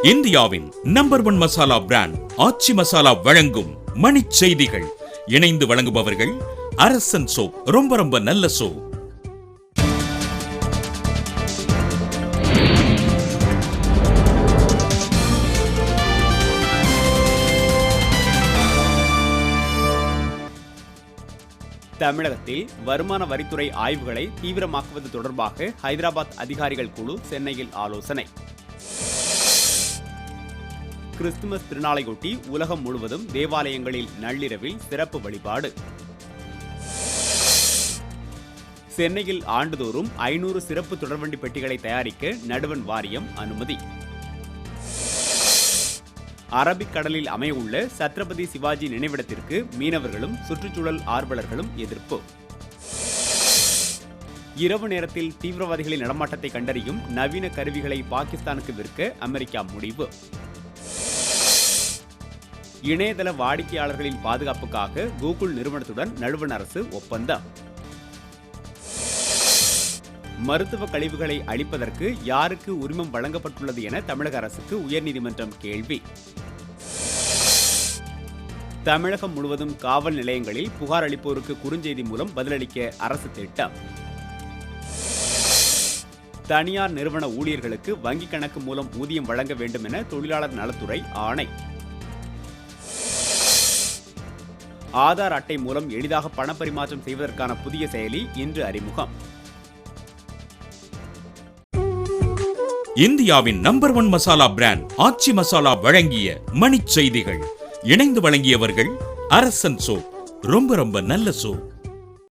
இந்தியாவின் number 1 masala brand ஆச்சி மசாலா வழங்கும் மணிச் செய்திகள். இணைந்து வழங்குபவர்கள் அரசன் சோப். ரொம்ப ரொம்ப நல்ல சோப். தமிழகத்தில் வருமான வரித்துறை ஆய்வுகளை தீவிரமாக்குவது தொடர்பாக ஹைதராபாத் அதிகாரிகள் குழு சென்னையில் ஆலோசனை. கிறிஸ்துமஸ் திருநாளையொட்டி உலகம் முழுவதும் தேவாலயங்களில் நள்ளிரவில் சிறப்பு வழிபாடு. சென்னையில் ஆண்டுதோறும் 500 சிறப்பு தொடர்வண்டி பெட்டிகளை தயாரிக்க நடுவண் வாரியம் அனுமதி. அரபிக்கடலில் அமையவுள்ள சத்ரபதி சிவாஜி நினைவிடத்திற்கு மீனவர்களும் சுற்றுச்சூழல் ஆர்வலர்களும் எதிர்ப்பு. இரவு நேரத்தில் தீவிரவாதிகளின் நடமாட்டத்தை கண்டறியும் நவீன கருவிகளை பாகிஸ்தானுக்கு விற்க அமெரிக்கா முடிவு. இணையதள வாடிக்கையாளர்களின் பாதுகாப்புக்காக கூகுள் நிறுவனத்துடன் நடுவண் அரசு ஒப்பந்தம். மருத்துவ கழிவுகளை அழிப்பதற்கு யாருக்கு உரிமம் வழங்கப்பட்டுள்ளது என தமிழக அரசுக்கு உயர்நீதிமன்றம் கேள்வி. தமிழகம் முழுவதும் காவல் நிலையங்களில் புகார் அளிப்போருக்கு குறுஞ்செய்தி மூலம் பதிலளிக்க அரசு திட்டம். தனியார் நிறுவன ஊழியர்களுக்கு வங்கிக் கணக்கு மூலம் ஊதியம் வழங்க வேண்டும் என தொழிலாளர் நலத்துறை ஆணை. ஆதார் அட்டை மூலம் எளிதாக பணப்பரிமாற்றம் செய்வதற்கான புதிய செயலி இன்று அறிமுகம். இந்தியாவின் நம்பர் 1 மசாலா பிராண்ட் ஆச்சி மசாலா வழங்கிய மணிச் செய்திகள். இணைந்து வழங்கியவர்கள் அரசன் சோப். ரொம்ப ரொம்ப நல்ல சோப்.